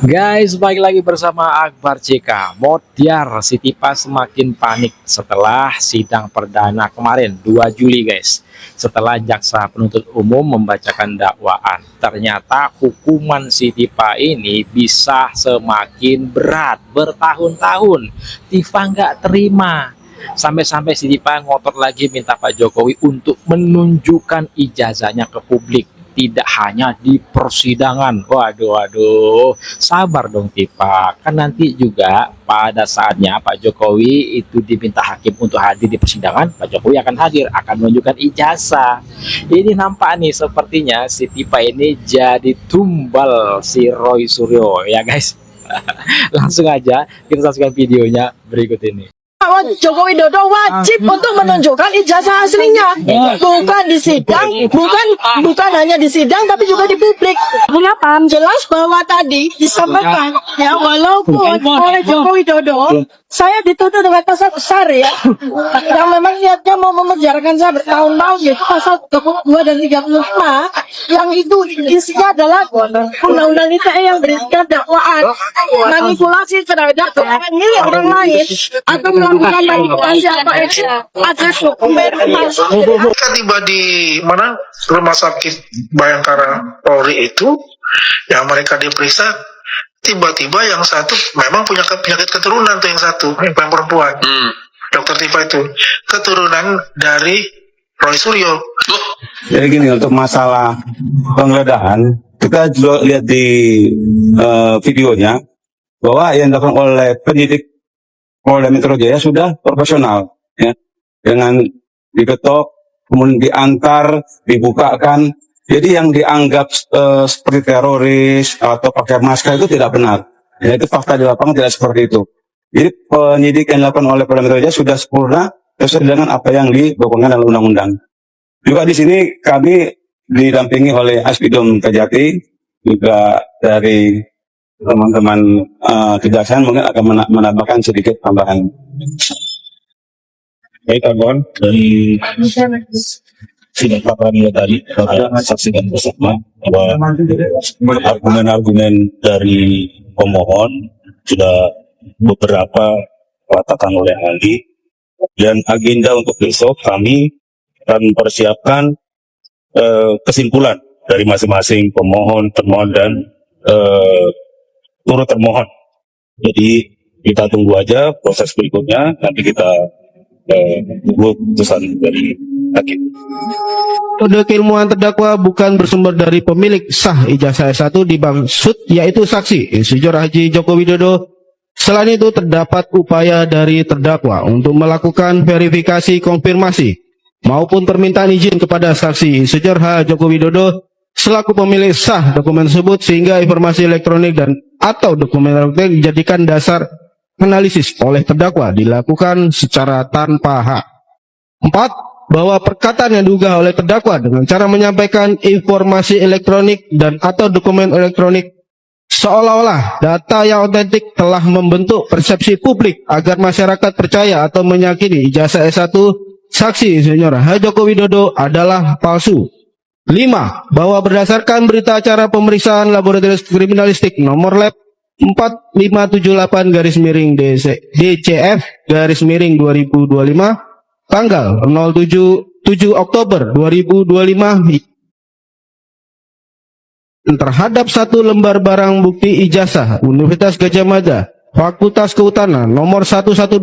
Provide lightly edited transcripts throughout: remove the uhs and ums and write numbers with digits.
Guys, balik lagi bersama Akbar CK. Modiar Sitipa semakin panik setelah sidang perdana kemarin 2 Juli guys. Setelah jaksa penuntut umum membacakan dakwaan, ternyata hukuman Sitipa ini bisa semakin berat bertahun-tahun. Tifa nggak terima. Sampai-sampai Sitipa ngotot lagi minta Pak Jokowi untuk menunjukkan ijazahnya ke publik. Tidak hanya di persidangan. Waduh, sabar dong Tifa, kan nanti juga pada saatnya Pak Jokowi itu diminta hakim untuk hadir di persidangan, Pak Jokowi akan hadir, akan menunjukkan ijazah. Ini nampak nih, sepertinya si Tifa ini jadi tumbal si Roy Suryo ya guys. Langsung aja kita saksikan videonya berikut ini. Joko Widodo wajib untuk menunjukkan ijazah aslinya, bukan di sidang, bukan hanya di sidang, tapi juga di publik. Mengapa? Jelas bahwa tadi disampaikan, ya walaupun oleh Joko Widodo, saya dituduh dengan pasal besar ya, yang memang niatnya mau memenjarakan saya bertahun-tahun, yaitu pasal 22 dan 35, yang itu isinya adalah undang-undang ITE yang berisikan dakwaan manipulasi terhadap ini orang lain atau melakukan manipulasi atau ada dokumen palsu. Ketika tiba di mana rumah sakit Bayangkara Polri itu, yang mereka diperiksa, tiba-tiba yang satu memang punya penyakit keturunan tuh, yang satu yang perempuan, dokter Tifa itu keturunan dari Roy Suryo. Jadi gini, untuk masalah penggeledahan, kita juga lihat di videonya bahwa yang dilakukan oleh penyidik Polda Metro Jaya sudah profesional, ya, dengan diketok, kemudian diantar, dibukakan. Jadi yang dianggap seperti teroris atau pakai masker itu tidak benar. Ya, itu fakta di lapangan tidak seperti itu. Jadi penyidik yang dilakukan oleh Polda Metro Jaya sudah sempurna sesuai dengan apa yang dilakukan dalam undang-undang. Juga di sini kami didampingi oleh Aspidum Kejati, juga dari teman-teman kejaksaan mungkin akan menambahkan sedikit tambahan. Baik, kawan, dari sidang pra-peradilan tadi kita saksikan bersama bahwa argumen-argumen dari pemohon sudah beberapa katakan oleh ahli, dan agenda untuk besok kami akan mempersiapkan kesimpulan dari masing-masing pemohon, termohon, dan turut termohon. Jadi kita tunggu aja proses berikutnya, nanti kita tunggu keputusan dari hakim. Kode keilmuan terdakwa bukan bersumber dari pemilik sah ijazah S1 dimaksud yaitu saksi Insinyur Haji Joko Widodo. Selain itu terdapat upaya dari terdakwa untuk melakukan verifikasi konfirmasi maupun permintaan izin kepada saksi Insinyur H. Joko Widodo selaku pemilik sah dokumen tersebut, sehingga informasi elektronik dan atau dokumen elektronik dijadikan dasar analisis oleh terdakwa dilakukan secara tanpa hak. 4. Bahwa perkataan yang diunggah oleh terdakwa dengan cara menyampaikan informasi elektronik dan atau dokumen elektronik seolah-olah data yang otentik telah membentuk persepsi publik agar masyarakat percaya atau meyakini ijazah S1 saksi Insinyur H. Joko Widodo adalah palsu. 5. Bahwa berdasarkan berita acara pemeriksaan laboratorium kriminalistik nomor lab 4570/DCF/2025 tanggal 7 Oktober 2025 terhadap 1 lembar barang bukti ijazah Universitas Gadjah Mada Fakultas Kehutanan nomor 1120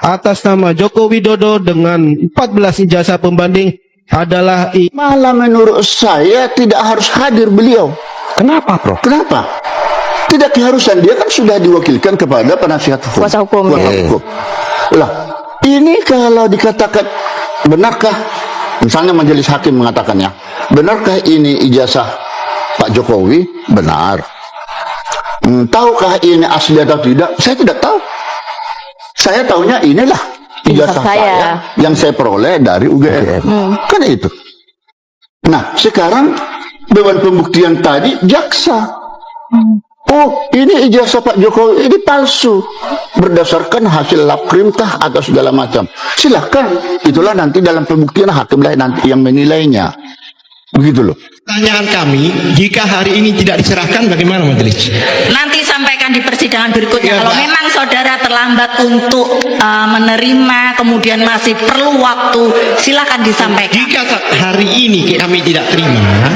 atas nama Joko Widodo dengan 14 ijazah pembanding adalah malah menurut saya tidak harus hadir beliau. Kenapa, Prof? Kenapa? Tidak keharusan, dia kan sudah diwakilkan kepada penasihat hukum. Kuasa hukum. Lah, ini kalau dikatakan benarkah, misalnya majelis hakim mengatakannya, benarkah ini ijazah Pak Jokowi? Benar. Tahukah ini asli atau tidak? Saya tidak tahu. Saya tahunya inilah ijazah saya yang saya peroleh dari UGM. Kan itu. Nah, sekarang beban pembuktian tadi jaksa. Oh, ini ijazah Pak Jokowi ini palsu berdasarkan hasil labkrim kah atau segala macam. Silahkan, itulah nanti dalam pembuktian hakimlah nanti yang menilainya. Begitu loh. Pertanyaan kami, jika hari ini tidak diserahkan bagaimana majelis? Nanti sampaikan di persidangan berikutnya. Ya, Kalau Pak. memang saudara terlambat untuk menerima, kemudian masih perlu waktu, silakan disampaikan. Jika hari ini kami tidak terima,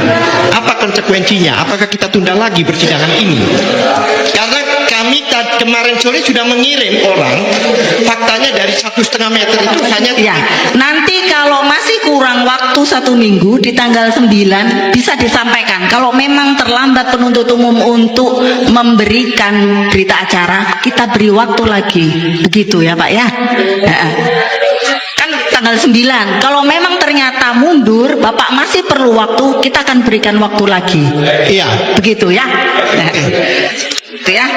apa konsekuensinya? Apakah kita tunda lagi persidangan ini? Karena kami kemarin sore sudah mengirim orang, faktanya dari 1,5 meter itu hanya Ya, nanti kalau masih kurang waktu 1 minggu di tanggal 9 bisa disampaikan. Kalau memang terlambat penuntut umum untuk memberikan berita acara, kita beri waktu lagi. Begitu ya Pak ya. Kan tanggal 9. Kalau memang ternyata mundur, Bapak masih perlu waktu, kita akan berikan waktu lagi. Iya. Begitu ya. Gitu ya.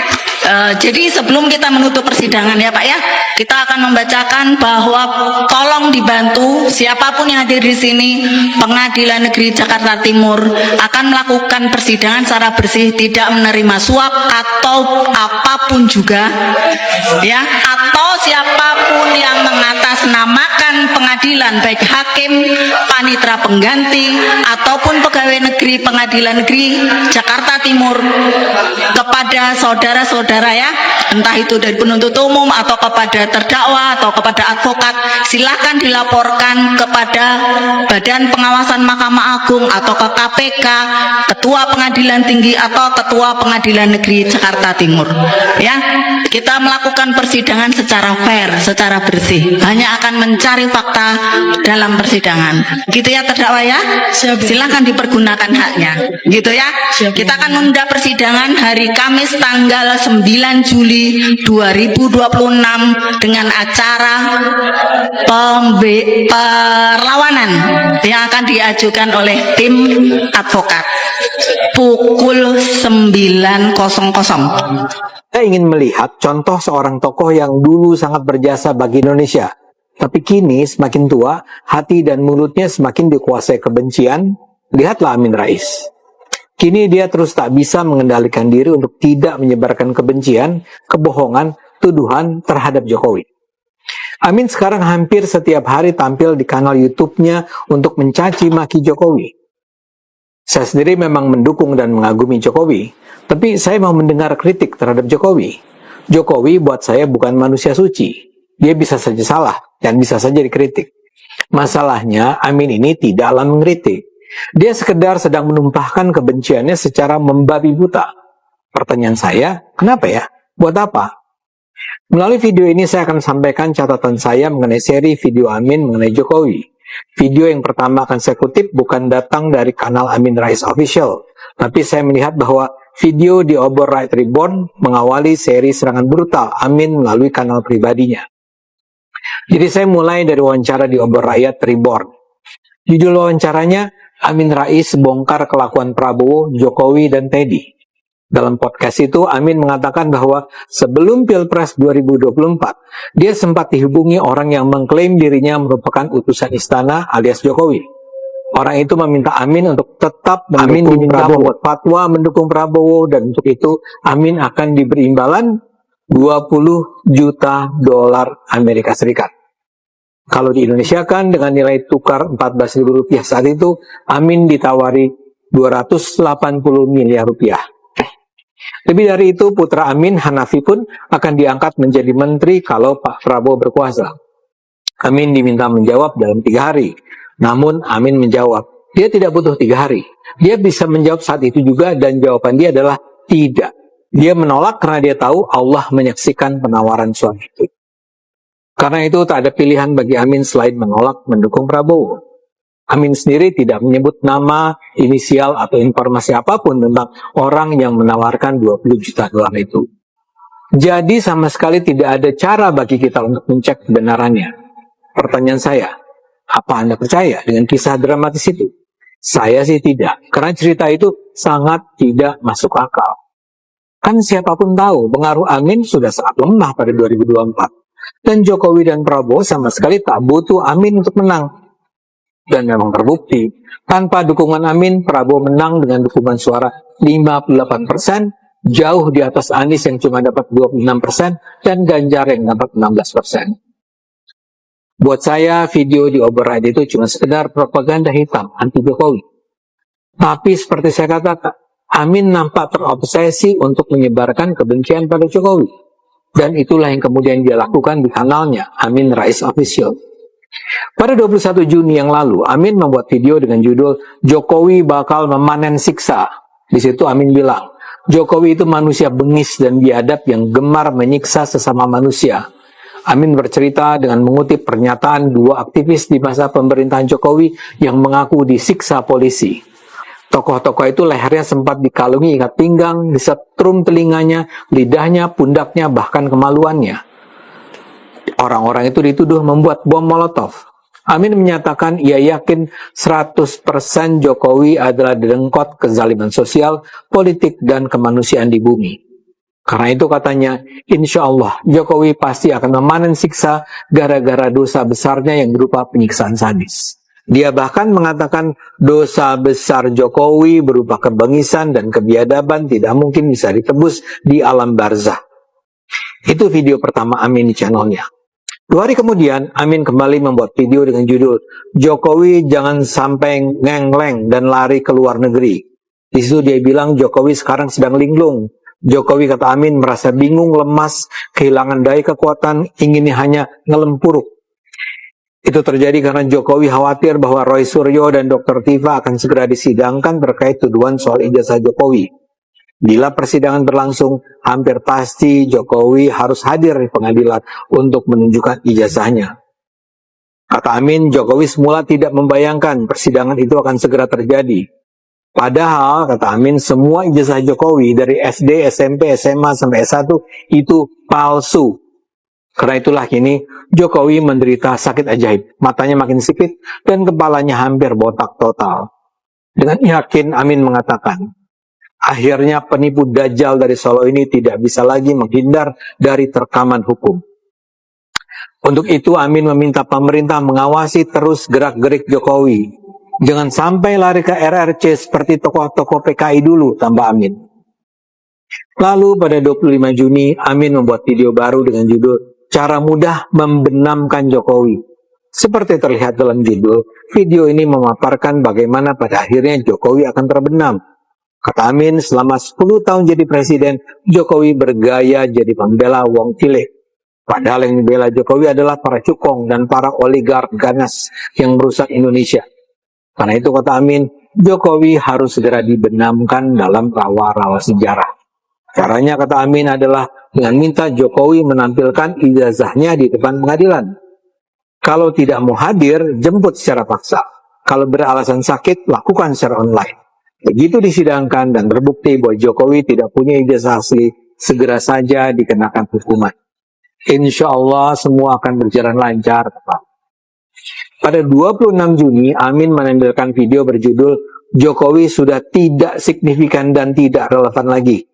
Jadi sebelum kita menutup persidangan ya Pak ya, kita akan membacakan bahwa tolong dibantu siapapun yang hadir di sini, Pengadilan Negeri Jakarta Timur akan melakukan persidangan secara bersih, tidak menerima suap atau apapun juga ya, atau siapapun yang mengatasnamakan pengadilan, baik hakim, panitera pengganti ataupun pegawai negeri Pengadilan Negeri Jakarta Timur kepada saudara-saudara ya, entah itu dari penuntut umum atau kepada terdakwa atau kepada advokat, silakan dilaporkan kepada Badan Pengawasan Mahkamah Agung atau ke KPK, Ketua Pengadilan Tinggi atau Ketua Pengadilan Negeri Jakarta Timur ya. Kita melakukan persidangan secara fair, secara bersih, hanya akan mencari fakta dalam persidangan gitu ya terdakwa ya. Silakan dipergunakan haknya gitu ya. Kita akan menunda persidangan hari Kamis tanggal 9 Juli 2026 dengan acara perlawanan yang akan diajukan oleh tim advokat pukul 9.00. Saya ingin melihat contoh seorang tokoh yang dulu sangat berjasa bagi Indonesia, tapi kini semakin tua, hati dan mulutnya semakin dikuasai kebencian. Lihatlah Amin Rais. Kini dia terus tak bisa mengendalikan diri untuk tidak menyebarkan kebencian, kebohongan, tuduhan terhadap Jokowi. Amin sekarang hampir setiap hari tampil di kanal YouTube-nya untuk mencaci maki Jokowi. Saya sendiri memang mendukung dan mengagumi Jokowi, tapi saya mau mendengar kritik terhadap Jokowi. Jokowi buat saya bukan manusia suci. Dia bisa saja salah dan bisa saja dikritik. Masalahnya Amin ini tidaklah mengkritik. Dia sekedar sedang menumpahkan kebenciannya secara membabi buta. Pertanyaan saya, kenapa ya? Buat apa? Melalui video ini saya akan sampaikan catatan saya mengenai seri video Amin mengenai Jokowi. Video yang pertama akan saya kutip bukan datang dari kanal Amin Rais Official, tapi saya melihat bahwa video di Obor Rakyat Reborn mengawali seri serangan brutal Amin melalui kanal pribadinya. Jadi saya mulai dari wawancara di Obor Rakyat Reborn. Judul wawancaranya, Amin Rais bongkar kelakuan Prabowo, Jokowi, dan Teddy. Dalam podcast itu, Amin mengatakan bahwa sebelum Pilpres 2024, dia sempat dihubungi orang yang mengklaim dirinya merupakan utusan istana alias Jokowi. Orang itu meminta Amin untuk tetap mendukung Prabowo, fatwa mendukung Prabowo, dan untuk itu Amin akan diberi imbalan $20 juta Amerika Serikat. Kalau di Indonesia kan dengan nilai tukar Rp14.000 saat itu, Amin ditawari $280 miliar. Lebih dari itu, putra Amin, Hanafi pun akan diangkat menjadi menteri kalau Pak Prabowo berkuasa. Amin diminta menjawab dalam 3 hari. Namun Amin menjawab, dia tidak butuh 3 hari. Dia bisa menjawab saat itu juga dan jawaban dia adalah tidak. Dia menolak karena dia tahu Allah menyaksikan penawaran suami itu. Karena itu tak ada pilihan bagi Amin selain menolak mendukung Prabowo. Amin sendiri tidak menyebut nama, inisial, atau informasi apapun tentang orang yang menawarkan $20 juta itu. Jadi sama sekali tidak ada cara bagi kita untuk mencek kebenarannya. Pertanyaan saya, apa Anda percaya dengan kisah dramatis itu? Saya sih tidak, karena cerita itu sangat tidak masuk akal. Kan siapapun tahu pengaruh Amin sudah sangat lemah pada 2024. Dan Jokowi dan Prabowo sama sekali tak butuh Amin untuk menang. Dan memang terbukti, tanpa dukungan Amin, Prabowo menang dengan dukungan suara 58%, jauh di atas Anies yang cuma dapat 26%, dan Ganjar yang dapat 16%. Buat saya, video di Obor Rakyat itu cuma sekedar propaganda hitam anti Jokowi. Tapi seperti saya katakan, Amin nampak terobsesi untuk menyebarkan kebencian pada Jokowi. Dan itulah yang kemudian dia lakukan di kanalnya, Amin Rais Official. Pada 21 Juni yang lalu, Amin membuat video dengan judul Jokowi bakal memanen siksa. Di situ Amin bilang, Jokowi itu manusia bengis dan biadab yang gemar menyiksa sesama manusia. Amin bercerita dengan mengutip pernyataan dua aktivis di masa pemerintahan Jokowi yang mengaku disiksa polisi. Tokoh-tokoh itu lehernya sempat dikalungi ikat pinggang, disetrum telinganya, lidahnya, pundaknya, bahkan kemaluannya. Orang-orang itu dituduh membuat bom Molotov. Amin menyatakan ia yakin 100% Jokowi adalah dedengkot kezaliman sosial, politik, dan kemanusiaan di bumi. Karena itu katanya, insya Allah Jokowi pasti akan memanen siksa gara-gara dosa besarnya yang berupa penyiksaan sadis. Dia bahkan mengatakan dosa besar Jokowi berupa kebengisan dan kebiadaban tidak mungkin bisa ditebus di alam barzah. Itu video pertama Amin di channelnya. 2 hari kemudian, Amin kembali membuat video dengan judul Jokowi jangan sampai ngengleng dan lari ke luar negeri. Di situ dia bilang Jokowi sekarang sedang linglung. Jokowi, kata Amin, merasa bingung, lemas, kehilangan daya kekuatan, inginnya hanya ngelempuruk. Itu terjadi karena Jokowi khawatir bahwa Roy Suryo dan Dr. Tifa akan segera disidangkan terkait tuduhan soal ijazah Jokowi. Bila persidangan berlangsung, hampir pasti Jokowi harus hadir di pengadilan untuk menunjukkan ijazahnya. Kata Amin, Jokowi semula tidak membayangkan persidangan itu akan segera terjadi. Padahal, kata Amin, semua ijazah Jokowi dari SD, SMP, SMA, sampai S1 itu palsu. Karena itulah kini Jokowi menderita sakit ajaib, matanya makin sipit dan kepalanya hampir botak total. Dengan yakin Amin mengatakan, akhirnya penipu dajjal dari Solo ini tidak bisa lagi menghindar dari terkaman hukum. Untuk itu Amin meminta pemerintah mengawasi terus gerak-gerik Jokowi. Jangan sampai lari ke RRC seperti tokoh-tokoh PKI dulu, tambah Amin. Lalu pada 25 Juni, Amin membuat video baru dengan judul Cara Mudah Membenamkan Jokowi. Seperti terlihat dalam judul, video ini memaparkan bagaimana pada akhirnya Jokowi akan terbenam. Kata Amin, selama 10 tahun jadi presiden, Jokowi bergaya jadi pembela wong cilik. Padahal yang dibela Jokowi adalah para cukong dan para oligark ganas yang merusak Indonesia. Karena itu, kata Amin, Jokowi harus segera dibenamkan dalam rawa-rawa sejarah. Caranya, kata Amin, adalah dengan minta Jokowi menampilkan ijazahnya di depan pengadilan. Kalau tidak mau hadir, jemput secara paksa. Kalau beralasan sakit, lakukan secara online. Begitu disidangkan dan terbukti bahwa Jokowi tidak punya ijazah asli, segera saja dikenakan hukuman. Insya Allah semua akan berjalan lancar. Pada 26 Juni, Amin menampilkan video berjudul Jokowi sudah tidak signifikan dan tidak relevan lagi.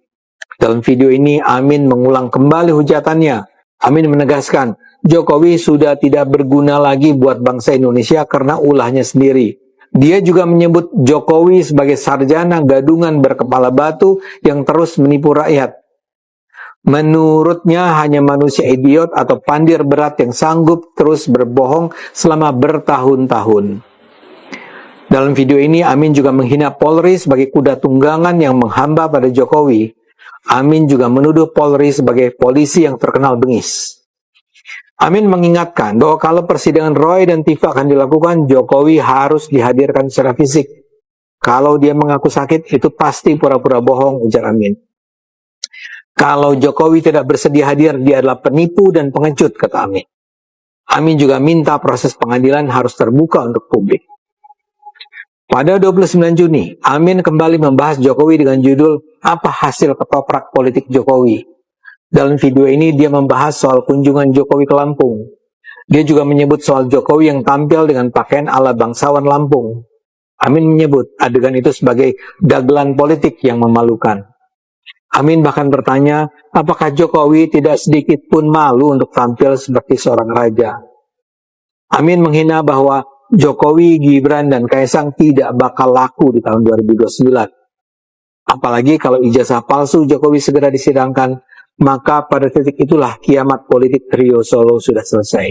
Dalam video ini, Amin mengulang kembali hujatannya. Amin menegaskan, Jokowi sudah tidak berguna lagi buat bangsa Indonesia karena ulahnya sendiri. Dia juga menyebut Jokowi sebagai sarjana gadungan berkepala batu yang terus menipu rakyat. Menurutnya hanya manusia idiot atau pandir berat yang sanggup terus berbohong selama bertahun-tahun. Dalam video ini, Amin juga menghina Polri sebagai kuda tunggangan yang menghamba pada Jokowi. Amin juga menuduh Polri sebagai polisi yang terkenal bengis. Amin mengingatkan bahwa kalau persidangan Roy dan Tifa akan dilakukan, Jokowi harus dihadirkan secara fisik. Kalau dia mengaku sakit, itu pasti pura-pura bohong, ujar Amin. Kalau Jokowi tidak bersedia hadir, dia adalah penipu dan pengecut, kata Amin. Amin juga minta proses pengadilan harus terbuka untuk publik. Pada 29 Juni, Amin kembali membahas Jokowi dengan judul Apa Hasil Ketoprak Politik Jokowi. Dalam video ini dia membahas soal kunjungan Jokowi ke Lampung. Dia juga menyebut soal Jokowi yang tampil dengan pakaian ala bangsawan Lampung. Amin menyebut adegan itu sebagai dagelan politik yang memalukan. Amin bahkan bertanya, apakah Jokowi tidak sedikit pun malu untuk tampil seperti seorang raja? Amin menghina bahwa Jokowi, Gibran, dan Kaisang tidak bakal laku di tahun 2029. Apalagi kalau ijazah palsu Jokowi segera disidangkan, maka pada titik itulah kiamat politik trio Solo sudah selesai.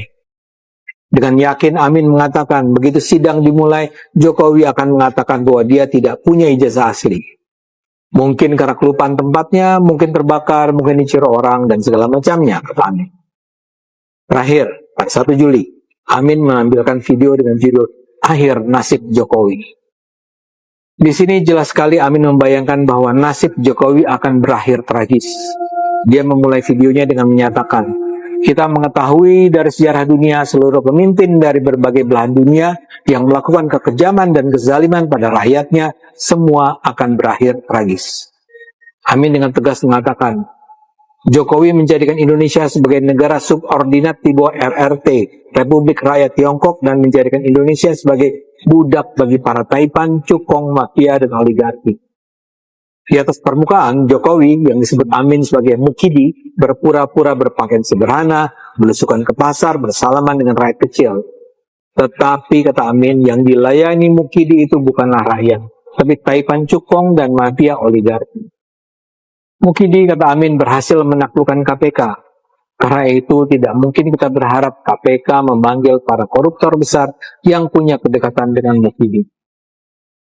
Dengan yakin Amin mengatakan begitu sidang dimulai, Jokowi akan mengatakan bahwa dia tidak punya ijazah asli. Mungkin karena kelupaan tempatnya, mungkin terbakar, mungkin dicuri orang, dan segala macamnya, kata Amin. Terakhir, pada 1 Juli, Amin menampilkan video dengan judul Akhir Nasib Jokowi. Di sini jelas sekali Amin membayangkan bahwa nasib Jokowi akan berakhir tragis. Dia memulai videonya dengan menyatakan, kita mengetahui dari sejarah dunia seluruh pemimpin dari berbagai belahan dunia yang melakukan kekejaman dan kezaliman pada rakyatnya, semua akan berakhir tragis. Amin dengan tegas mengatakan, Jokowi menjadikan Indonesia sebagai negara subordinat di bawah RRT, Republik Rakyat Tiongkok, dan menjadikan Indonesia sebagai budak bagi para taipan, cukong, mafia, dan oligarki. Di atas permukaan, Jokowi yang disebut Amin sebagai mukidi berpura-pura berpakaian sederhana, belusukan ke pasar, bersalaman dengan rakyat kecil. Tetapi, kata Amin, yang dilayani mukidi itu bukanlah rakyat, tapi taipan cukong dan mafia oligarki. Mukidi, kata Amin, berhasil menaklukkan KPK. Karena itu tidak mungkin kita berharap KPK memanggil para koruptor besar yang punya kedekatan dengan mukidi.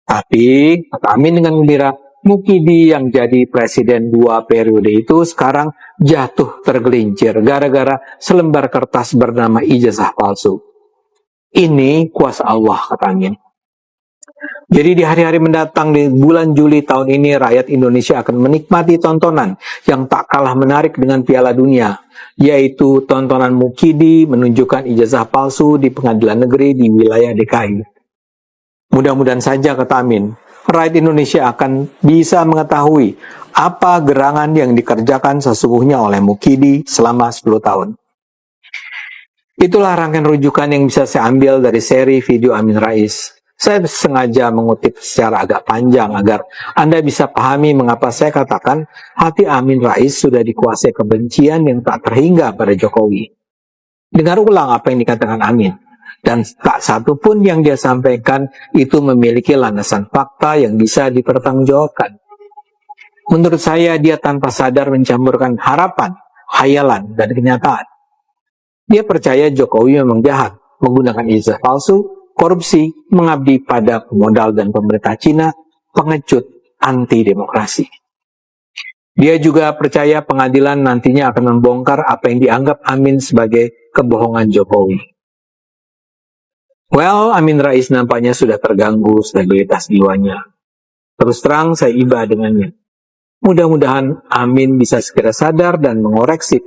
Tapi, kata Amin dengan gembira, mukidi yang jadi presiden 2 periode itu sekarang jatuh tergelincir gara-gara selembar kertas bernama ijazah palsu. Ini kuasa Allah, kata Amin. Jadi di hari-hari mendatang di bulan Juli tahun ini, rakyat Indonesia akan menikmati tontonan yang tak kalah menarik dengan Piala Dunia, yaitu tontonan mukidi menunjukkan ijazah palsu di pengadilan negeri di wilayah DKI. Mudah-mudahan saja, kata Amin, rakyat Indonesia akan bisa mengetahui apa gerangan yang dikerjakan sesungguhnya oleh mukidi selama 10 tahun. Itulah rangkaian rujukan yang bisa saya ambil dari seri video Amin Rais. Saya sengaja mengutip secara agak panjang agar Anda bisa pahami mengapa saya katakan hati Amin Rais sudah dikuasai kebencian yang tak terhingga pada Jokowi. Dengar ulang apa yang dikatakan Amin. Dan tak satu pun yang dia sampaikan itu memiliki landasan fakta yang bisa dipertanggungjawabkan. Menurut saya, dia tanpa sadar mencampurkan harapan, khayalan, dan kenyataan. Dia percaya Jokowi memang jahat, menggunakan ijazah palsu, korupsi, mengabdi pada pemodal dan pemerintah Cina, pengecut, anti-demokrasi. Dia juga percaya pengadilan nantinya akan membongkar apa yang dianggap Amin sebagai kebohongan Jokowi. Well, Amin Rais nampaknya sudah terganggu stabilitas jiwanya. Terus terang saya iba dengannya. Mudah-mudahan Amin bisa segera sadar dan mengoreksi.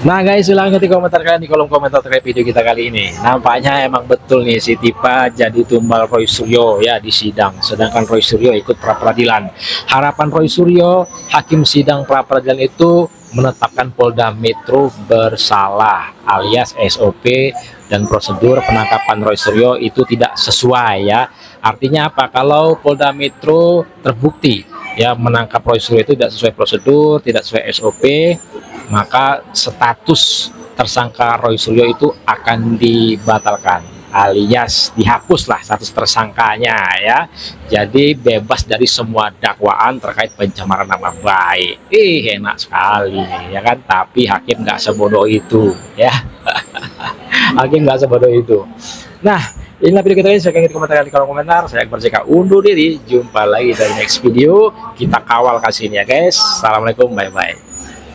Nah guys, silahkan ketik komentar kalian di kolom komentar terkait video kita kali ini. Nampaknya emang betul nih si Tipa jadi tumbal Roy Suryo ya di sidang, sedangkan Roy Suryo ikut pra-peradilan. Harapan Roy Suryo, hakim sidang pra-peradilan itu menetapkan Polda Metro bersalah alias SOP dan prosedur penangkapan Roy Suryo itu tidak sesuai ya. Artinya apa? Kalau Polda Metro terbukti ya menangkap Roy Suryo itu tidak sesuai prosedur, tidak sesuai SOP, maka status tersangka Roy Suryo itu akan dibatalkan alias dihapuslah status tersangkanya ya. Jadi bebas dari semua dakwaan terkait pencemaran nama baik. Enak sekali ya kan, tapi hakim nggak sebodoh itu ya. Hakim nggak sebodoh itu. Nah, inilah video kita ini. Saya ingin komentar di kolom komentar. Saya Akbar JK undur diri. Jumpa lagi dari next video. Kita kawal kasihnya guys. Assalamualaikum, bye bye.